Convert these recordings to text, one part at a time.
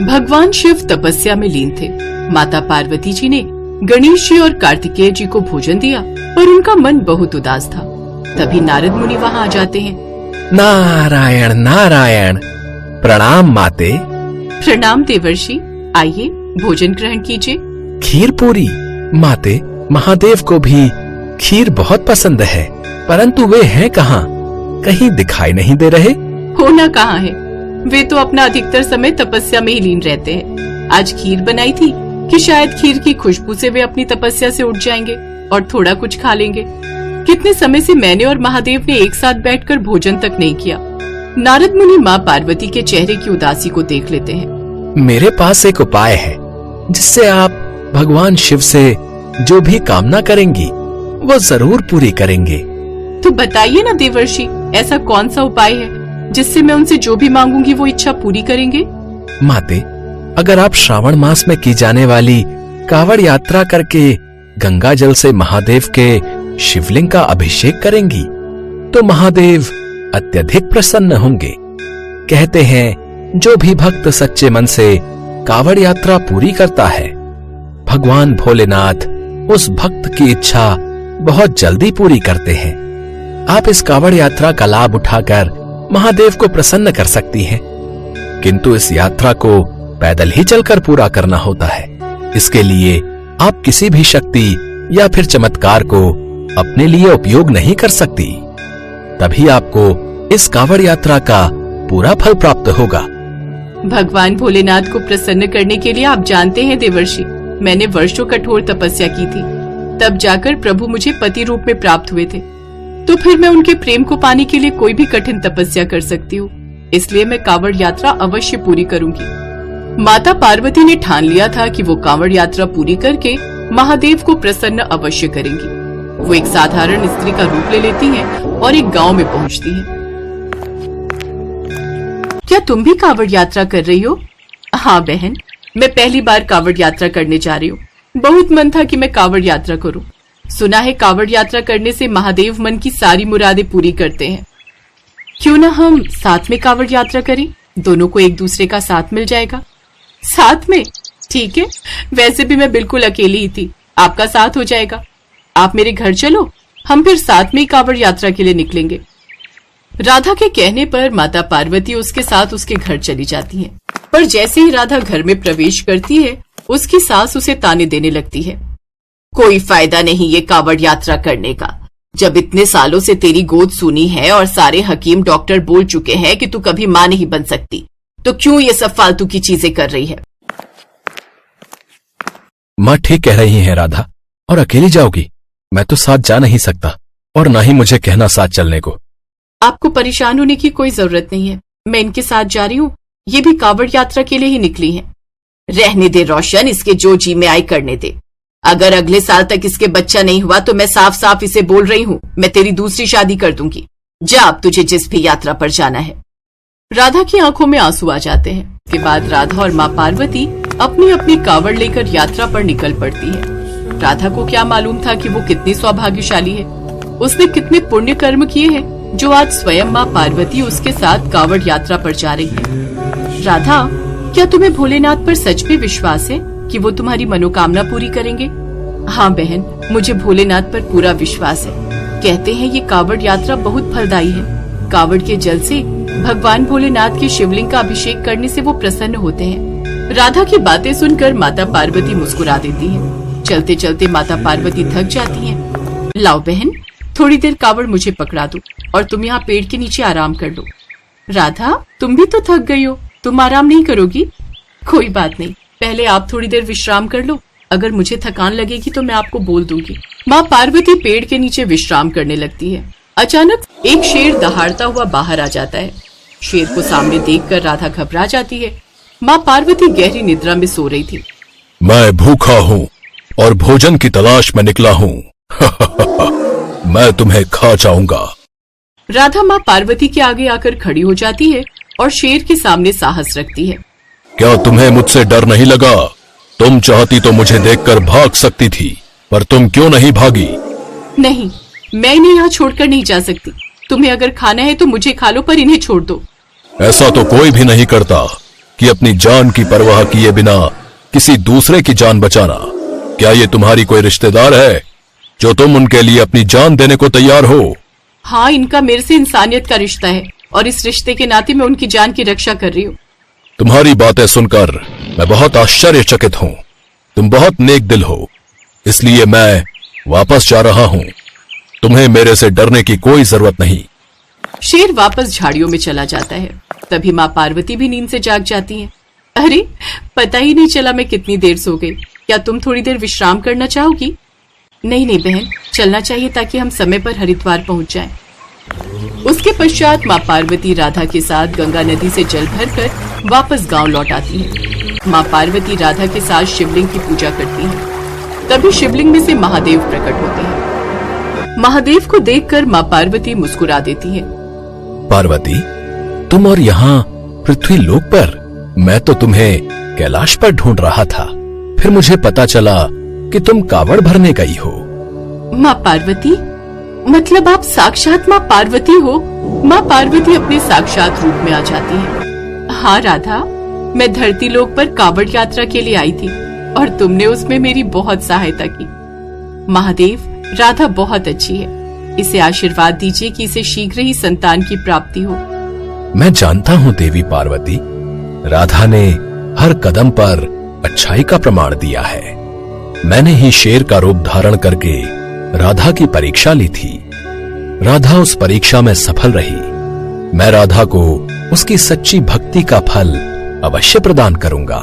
भगवान शिव तपस्या में लीन थे। माता पार्वती जी ने गणेश जी और कार्तिकेय जी को भोजन दिया, पर उनका मन बहुत उदास था। तभी नारद मुनि वहाँ आ जाते हैं। नारायण नारायण, प्रणाम माते। प्रणाम देवर्षि, आइए भोजन ग्रहण कीजिए। खीर पूरी माते, महादेव को भी खीर बहुत पसंद है, परंतु वे हैं कहाँ? कहीं दिखाई नहीं दे रहे। होना कहाँ है, वे तो अपना अधिकतर समय तपस्या में ही लीन रहते हैं। आज खीर बनाई थी कि शायद खीर की खुशबू से वे अपनी तपस्या से उठ जाएंगे और थोड़ा कुछ खा लेंगे। कितने समय से मैंने और महादेव ने एक साथ बैठकर भोजन तक नहीं किया। नारद मुनि माँ पार्वती के चेहरे की उदासी को देख लेते हैं। मेरे पास एक उपाय है जिससे आप भगवान शिव से जो भी कामना करेंगी वो जरूर पूरी करेंगे। तो बताइए ना देवर्षि, ऐसा कौन सा उपाय है जिससे मैं उनसे जो भी मांगूंगी वो इच्छा पूरी करेंगे? माते, अगर आप श्रावण मास में की जाने वाली कावड़ यात्रा करके गंगा जल से महादेव के शिवलिंग का अभिषेक करेंगी तो महादेव अत्यधिक प्रसन्न होंगे। कहते हैं जो भी भक्त सच्चे मन से कावड़ यात्रा पूरी करता है, भगवान भोलेनाथ उस भक्त की इच्छा बहुत जल्दी पूरी करते हैं। आप इस कावड़ यात्रा का लाभ उठाकर महादेव को प्रसन्न कर सकती हैं, किंतु इस यात्रा को पैदल ही चलकर पूरा करना होता है। इसके लिए आप किसी भी शक्ति या फिर चमत्कार को अपने लिए उपयोग नहीं कर सकती। तभी आपको इस कावड़ यात्रा का पूरा फल प्राप्त होगा। भगवान भोलेनाथ को प्रसन्न करने के लिए आप जानते हैं देवर्षि, मैंने वर्षों कठोर तपस्या की थी, तब जाकर प्रभु मुझे पति रूप में प्राप्त हुए थे। तो फिर मैं उनके प्रेम को पाने के लिए कोई भी कठिन तपस्या कर सकती हूँ, इसलिए मैं कावड़ यात्रा अवश्य पूरी करूंगी। माता पार्वती ने ठान लिया था कि वो कावड़ यात्रा पूरी करके महादेव को प्रसन्न अवश्य करेंगी। वो एक साधारण स्त्री का रूप ले लेती हैं और एक गांव में पहुंचती हैं। क्या तुम भी कावड़ यात्रा कर रही हो? हाँ बहन, मैं पहली बार कावड़ यात्रा करने जा रही हूँ। बहुत मन था कि मैं कावड़ यात्रा करूँ। सुना है कावड़ यात्रा करने से महादेव मन की सारी मुरादें पूरी करते हैं। क्यों ना हम साथ में कावड़ यात्रा करें? दोनों को एक दूसरे का साथ मिल जाएगा। साथ में? ठीक है, वैसे भी मैं बिल्कुल अकेली ही थी, आपका साथ हो जाएगा। आप मेरे घर चलो, हम फिर साथ में ही कावड़ यात्रा के लिए निकलेंगे। राधा के कहने पर माता पार्वती उसके साथ उसके घर चली जाती हैं। पर जैसे ही राधा घर में प्रवेश करती है, उसकी सास उसे ताने देने लगती है। कोई फायदा नहीं ये कावड़ यात्रा करने का। जब इतने सालों से तेरी गोद सुनी है और सारे हकीम डॉक्टर बोल चुके हैं कि तू कभी मां नहीं बन सकती, तो क्यों ये सब फालतू की चीजें कर रही है? माँ ठीक कह रही है राधा, और अकेली जाओगी? मैं तो साथ जा नहीं सकता, और ना ही मुझे कहना साथ चलने को। आपको परेशान होने की कोई जरूरत नहीं है, मैं इनके साथ जा रही हूँ। ये भी कावड़ यात्रा के लिए ही निकली हैं। रहने दे रोशन, इसके जो जी में आई करने दे। अगर अगले साल तक इसके बच्चा नहीं हुआ तो मैं साफ साफ इसे बोल रही हूँ, मैं तेरी दूसरी शादी कर दूंगी। जा अब तुझे जिस भी यात्रा पर जाना है। राधा की आंखों में आंसू आ जाते हैं। इसके बाद राधा और माँ पार्वती अपनी अपनी कावड़ लेकर यात्रा पर निकल पड़ती है। राधा को क्या मालूम था कि वो कितनी सौभाग्यशाली है। उसने कितने पुण्य कर्म किए हैं जो आज स्वयं माँ पार्वती उसके साथ कावड़ यात्रा पर जा रही है। राधा, क्या तुम्हें भोलेनाथ पर सच में विश्वास है कि वो तुम्हारी मनोकामना पूरी करेंगे? हाँ बहन, मुझे भोलेनाथ पर पूरा विश्वास है। कहते हैं ये कावड़ यात्रा बहुत फलदायी है। कावड़ के जल से भगवान भोलेनाथ के शिवलिंग का अभिषेक करने से वो प्रसन्न होते हैं। राधा की बातें सुनकर माता पार्वती मुस्कुरा देती हैं। चलते चलते माता पार्वती थक जाती हैं। लाओ बहन, थोड़ी देर कावड़ मुझे पकड़ा दो और तुम यहाँ पेड़ के नीचे आराम कर लो। राधा, तुम भी तो थक गई हो, तुम आराम नहीं करोगी? कोई बात नहीं, पहले आप थोड़ी देर विश्राम कर लो। अगर मुझे थकान लगेगी तो मैं आपको बोल दूंगी। माँ पार्वती पेड़ के नीचे विश्राम करने लगती है। अचानक एक शेर दहाड़ता हुआ बाहर आ जाता है। शेर को सामने देखकर राधा घबरा जाती है। माँ पार्वती गहरी निद्रा में सो रही थी। मैं भूखा हूँ और भोजन की तलाश में निकला हूँ। मैं तुम्हें खा जाऊंगा। राधा माँ पार्वती के आगे आकर खड़ी हो जाती है और शेर के सामने साहस रखती है। क्या तुम्हें मुझसे डर नहीं लगा? तुम चाहती तो मुझे देखकर भाग सकती थी, पर तुम क्यों नहीं भागी? नहीं, मैं इन्हें यहाँ छोड़कर नहीं जा सकती। तुम्हें अगर खाना है तो मुझे खा लो, पर इन्हें छोड़ दो। ऐसा तो कोई भी नहीं करता कि अपनी जान की परवाह किए बिना किसी दूसरे की जान बचाना, क्या ये तुम्हारी कोई रिश्तेदार है जो तुम उनके लिए अपनी जान देने को तैयार हो? हाँ, इनका मेरे से इंसानियत का रिश्ता है और इस रिश्ते के नाते मैं उनकी जान की रक्षा कर रही हूँ। तुम्हारी बातें सुनकर मैं बहुत आश्चर्यचकित हूँ। तुम बहुत नेक दिल हो, इसलिए मैं वापस जा रहा हूँ। तुम्हें मेरे से डरने की कोई जरूरत नहीं। शेर वापस झाड़ियों में चला जाता है। तभी माँ पार्वती भी नींद से जाग जाती हैं। अरे, पता ही नहीं चला मैं कितनी देर सो गई। क्या तुम थोड़ी देर विश्राम करना चाहोगी? नहीं नहीं बहन, चलना चाहिए ताकि हम समय पर हरिद्वार पहुंच जाएं। उसके पश्चात माँ पार्वती राधा के साथ गंगा नदी से जल भरकर वापस गांव लौट आती है। माँ पार्वती राधा के साथ शिवलिंग की पूजा करती हैं। तभी शिवलिंग में से महादेव प्रकट होते हैं। महादेव को देखकर माँ पार्वती मुस्कुरा देती है। पार्वती, तुम और यहाँ पृथ्वी लोक पर? मैं तो तुम्हें कैलाश पर ढूंढ रहा था, फिर मुझे पता चला कि तुम कावड़ भरने गई हो। माँ पार्वती? मतलब आप साक्षात माँ पार्वती हो? माँ पार्वती अपने साक्षात रूप में आ जाती है। हाँ राधा, मैं धरती लोक पर कावड़ यात्रा के लिए आई थी और तुमने उसमें मेरी बहुत सहायता की। महादेव, राधा बहुत अच्छी है। इसे आशीर्वाद दीजिए कि इसे शीघ्र ही संतान की प्राप्ति हो। मैं जानता हूँ देवी पार्वती, राधा ने हर कदम पर अच्छाई का प्रमाण दिया है। मैंने ही शेर का रूप धारण करके राधा की परीक्षा ली थी। राधा उस परीक्षा में सफल रही। मैं राधा को उसकी सच्ची भक्ति का फल अवश्य प्रदान करूंगा।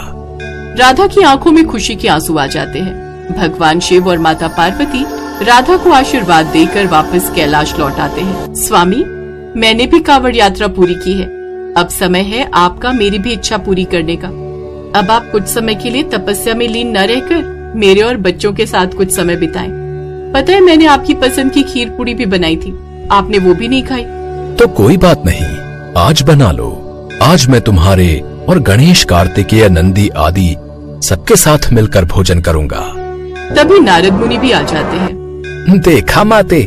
राधा की आंखों में खुशी के आंसू आ जाते हैं। भगवान शिव और माता पार्वती राधा को आशीर्वाद देकर वापस कैलाश लौट आते हैं। स्वामी, मैंने भी कावड़ यात्रा पूरी की है। अब समय है आपका मेरी भी इच्छा पूरी करने का। अब आप कुछ समय के लिए तपस्या में लीन न रहकर मेरे और बच्चों के साथ कुछ समय बिताएं। पता है, मैंने आपकी पसंद की खीर पूरी भी बनाई थी, आपने वो भी नहीं खाई। तो कोई बात नहीं, आज बना लो। आज मैं तुम्हारे और गणेश, कार्तिकेय, नंदी आदि सबके साथ मिलकर भोजन करूंगा। तभी नारद मुनि भी आ जाते हैं। देखा माते,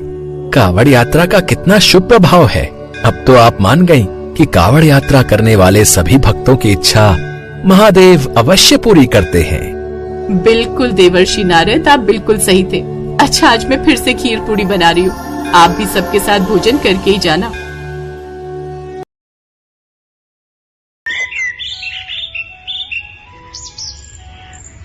कावड़ यात्रा का कितना शुभ प्रभाव है। अब तो आप मान गई कि कावड़ यात्रा करने वाले सभी भक्तों की इच्छा महादेव अवश्य पूरी करते हैं। बिल्कुल देवर्षि नारद, आप बिल्कुल सही थे। अच्छा, आज मैं फिर से खीर पूरी बना रही हूँ। आप भी सबके साथ भोजन करके ही जाना।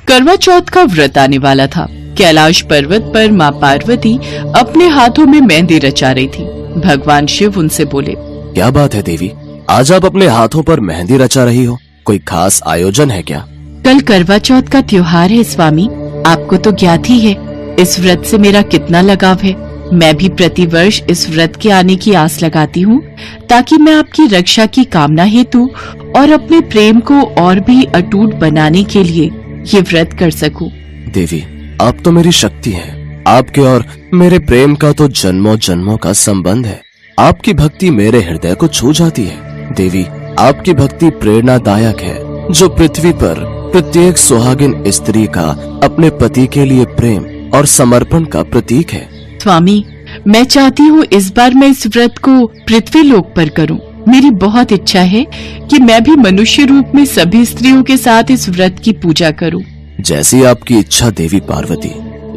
करवा चौथ का व्रत आने वाला था। कैलाश पर्वत पर माँ पार्वती अपने हाथों में मेहंदी रचा रही थी। भगवान शिव उनसे बोले, क्या बात है देवी, आज आप अपने हाथों पर मेहंदी रचा रही हो? कोई खास आयोजन है क्या? कल करवा चौथ का त्योहार है स्वामी। आपको तो ज्ञात ही है इस व्रत से मेरा कितना लगाव है। मैं भी प्रतिवर्ष इस व्रत के आने की आस लगाती हूँ ताकि मैं आपकी रक्षा की कामना हेतु और अपने प्रेम को और भी अटूट बनाने के लिए ये व्रत कर सकूं। देवी, आप तो मेरी शक्ति हैं। आपके और मेरे प्रेम का तो जन्मों जन्मों का संबंध है। आपकी भक्ति मेरे हृदय को छू जाती है। देवी, आपकी भक्ति प्रेरणादायक है जो पृथ्वी पर प्रत्येक सुहागिन स्त्री का अपने पति के लिए प्रेम और समर्पण का प्रतीक है। स्वामी, मैं चाहती हूँ इस बार मैं इस व्रत को पृथ्वी लोक पर करूँ। मेरी बहुत इच्छा है कि मैं भी मनुष्य रूप में सभी स्त्रियों के साथ इस व्रत की पूजा करूँ। जैसी आपकी इच्छा देवी पार्वती।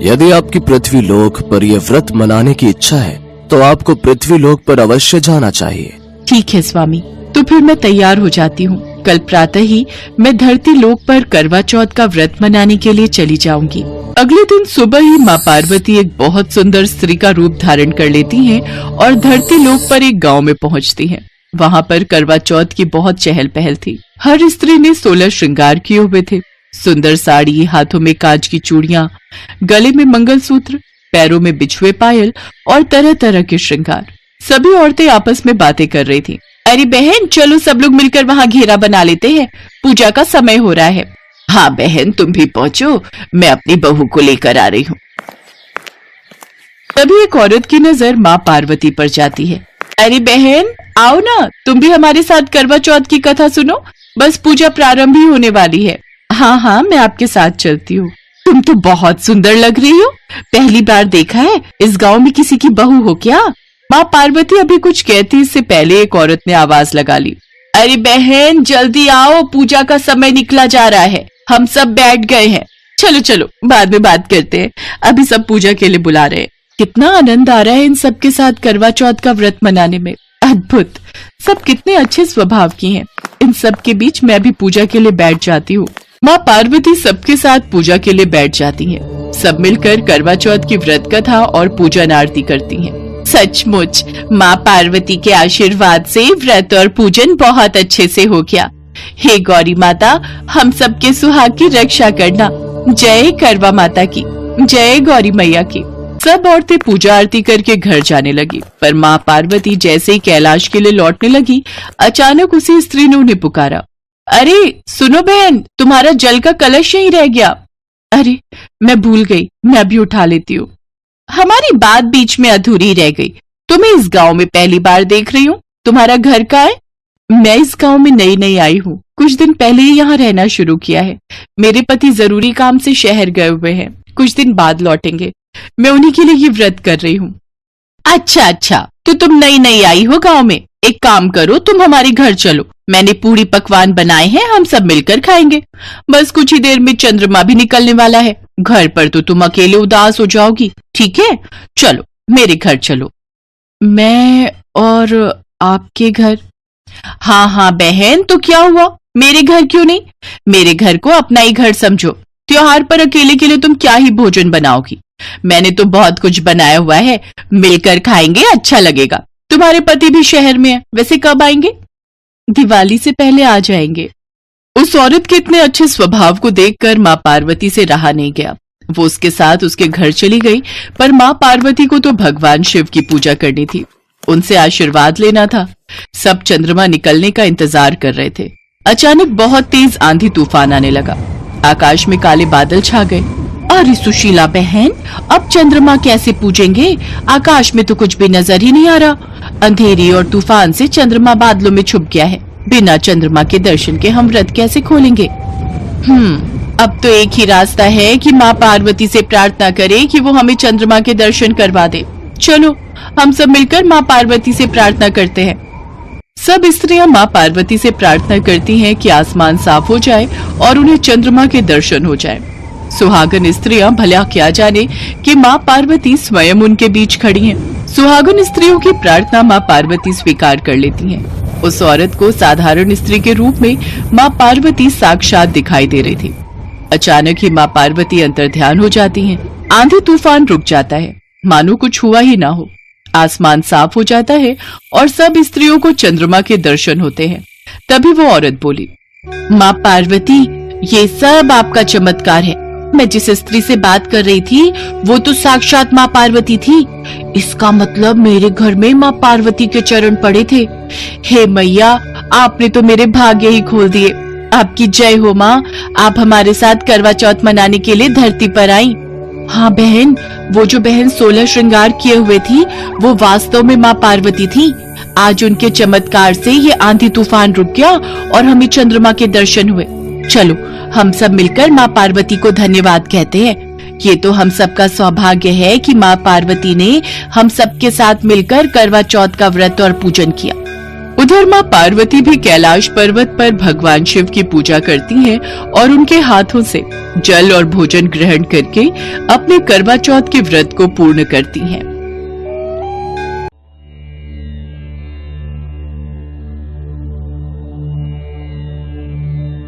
यदि आपकी पृथ्वी लोक पर यह व्रत मनाने की इच्छा है तो आपको पृथ्वी लोक पर अवश्य जाना चाहिए। ठीक है स्वामी, तो फिर मैं तैयार हो जाती हूँ। कल प्रातः ही मैं धरती लोक पर करवा चौथ का व्रत मनाने के लिए चली जाऊंगी। अगले दिन सुबह ही माँ पार्वती एक बहुत सुंदर स्त्री का रूप धारण कर लेती हैं और धरती लोक पर एक गांव में पहुंचती हैं। वहां पर करवा चौथ की बहुत चहल पहल थी। हर स्त्री ने 16 श्रृंगार किए हुए थे। सुंदर साड़ी, हाथों में कांच की चूड़ियां, गले में मंगलसूत्र, पैरों में बिछुए पायल और तरह तरह के श्रृंगार। सभी औरतें आपस में बातें कर रही थी। अरे बहन, चलो सब लोग मिलकर वहाँ घेरा बना लेते हैं, पूजा का समय हो रहा है। हाँ बहन, तुम भी पहुँचो, मैं अपनी बहू को लेकर आ रही हूँ। तभी एक औरत की नजर माँ पार्वती पर जाती है। अरे बहन, आओ ना, तुम भी हमारे साथ करवा चौथ की कथा सुनो। बस पूजा प्रारंभ ही होने वाली है। हाँ हाँ, मैं आपके साथ चलती हूँ। तुम तो बहुत सुंदर लग रही हो। पहली बार देखा है इस गांव में किसी की बहू हो क्या? माँ पार्वती अभी कुछ कहती इससे पहले एक औरत ने आवाज लगा ली। अरे बहन जल्दी आओ, पूजा का समय निकला जा रहा है, हम सब बैठ गए हैं। चलो चलो बाद में बात करते हैं, अभी सब पूजा के लिए बुला रहे हैं। कितना आनंद आ रहा है इन सबके साथ करवा चौथ का व्रत मनाने में। अद्भुत, सब कितने अच्छे स्वभाव की हैं। इन सब के बीच मैं भी पूजा के लिए बैठ जाती हूँ। माँ पार्वती सबके साथ पूजा के लिए बैठ जाती हैं। सब मिलकर करवा चौथ की व्रत कथा और पूजन आरती करती हैं। सचमुच माँ पार्वती के आशीर्वाद से व्रत और पूजन बहुत अच्छे से हो गया। हे गौरी माता, हम सबके सुहाग की रक्षा करना। जय करवा माता की, जय गौरी मैया की। सब औरतें पूजा आरती करके घर जाने लगी, पर माँ पार्वती जैसे ही कैलाश के लिए लौटने लगी, अचानक उसी स्त्री ने उन्हें पुकारा। अरे सुनो बहन, तुम्हारा जल का कलश यहीं रह गया। अरे मैं भूल गई, मैं अभी उठा लेती हूँ। हमारी बात बीच में अधूरी रह गई। तुम्हें इस गांव में पहली बार देख रही हूँ, तुम्हारा घर कहाँ है? मैं इस गांव में नई नई आई हूँ, कुछ दिन पहले ही यहाँ रहना शुरू किया है। मेरे पति जरूरी काम से शहर गए हुए हैं, कुछ दिन बाद लौटेंगे। मैं उन्हीं के लिए ये व्रत कर रही हूँ। अच्छा, तो तुम नई नई आई हो गांव में। एक काम करो, तुम हमारे घर चलो, मैंने पूरी पकवान बनाए हैं, हम सब मिलकर खाएंगे। बस कुछ ही देर में चंद्रमा भी निकलने वाला है, घर पर तो तुम अकेले उदास हो जाओगी। ठीक है, चलो मेरे घर चलो। मैं और आपके घर? हाँ बहन, तो क्या हुआ, मेरे घर क्यों नहीं? मेरे घर को अपना ही घर समझो। त्योहार पर अकेले के लिए तुम क्या ही भोजन बनाओगी? मैंने तो बहुत कुछ बनाया हुआ है, मिलकर खाएंगे, अच्छा लगेगा। तुम्हारे पति भी शहर में है, वैसे कब आएंगे? दिवाली से पहले आ जाएंगे। उस औरत के इतने अच्छे स्वभाव को देखकर माँ पार्वती से रहा नहीं गया। वो उसके साथ उसके घर चली गई, पर माँ पार्वती को तो भगवान शिव की पूजा करनी थी, उनसे आशीर्वाद लेना था। सब चंद्रमा निकलने का इंतजार कर रहे थे। अचानक बहुत तेज आंधी तूफान आने लगा, आकाश में काले बादल छा गए। अरे सुशीला बहन, अब चंद्रमा कैसे पूजेंगे? आकाश में तो कुछ भी नजर ही नहीं आ रहा। अंधेरी और तूफान से चंद्रमा बादलों में छुप गया है। बिना चंद्रमा के दर्शन के हम व्रत कैसे खोलेंगे? अब तो एक ही रास्ता है कि माँ पार्वती से प्रार्थना करें कि वो हमें चंद्रमा के दर्शन करवा दे। चलो हम सब मिलकर माँ पार्वती से प्रार्थना करते हैं। सब स्त्रियां माँ पार्वती से प्रार्थना करती हैं कि आसमान साफ हो जाए और उन्हें चंद्रमा के दर्शन हो जाए। सुहागन स्त्रियां भला क्या जाने कि माँ पार्वती स्वयं उनके बीच खड़ी हैं। सुहागन स्त्रियों की प्रार्थना माँ पार्वती स्वीकार कर लेती हैं। उस औरत को साधारण स्त्री के रूप में माँ पार्वती साक्षात दिखाई दे रही थी। अचानक ही माँ पार्वती अंतर्ध्यान हो जाती हैं। आंधी तूफान रुक जाता है, मानो कुछ हुआ ही ना हो। आसमान साफ हो जाता है और सब स्त्रियों को चंद्रमा के दर्शन होते हैं। तभी वो औरत बोली, माँ पार्वती, ये सब आपका चमत्कार है। मैं जिस स्त्री से बात कर रही थी वो तो साक्षात माँ पार्वती थी। इसका मतलब मेरे घर में माँ पार्वती के चरण पड़े थे। हे मैया, आपने तो मेरे भाग्य ही खोल दिए। आपकी जय हो माँ, आप हमारे साथ करवा चौथ मनाने के लिए धरती पर आई। हाँ बहन, वो जो बहन 16 श्रृंगार किए हुए थी वो वास्तव में माँ पार्वती थी। आज उनके चमत्कार से ये आंधी तूफान रुक गया और हमें चंद्रमा के दर्शन हुए। चलो हम सब मिलकर माँ पार्वती को धन्यवाद कहते हैं। ये तो हम सबका सौभाग्य है कि माँ पार्वती ने हम सबके साथ मिलकर करवा चौथ का व्रत और पूजन किया। उधर माँ पार्वती भी कैलाश पर्वत पर भगवान शिव की पूजा करती हैं और उनके हाथों से जल और भोजन ग्रहण करके अपने करवा चौथ के व्रत को पूर्ण करती हैं।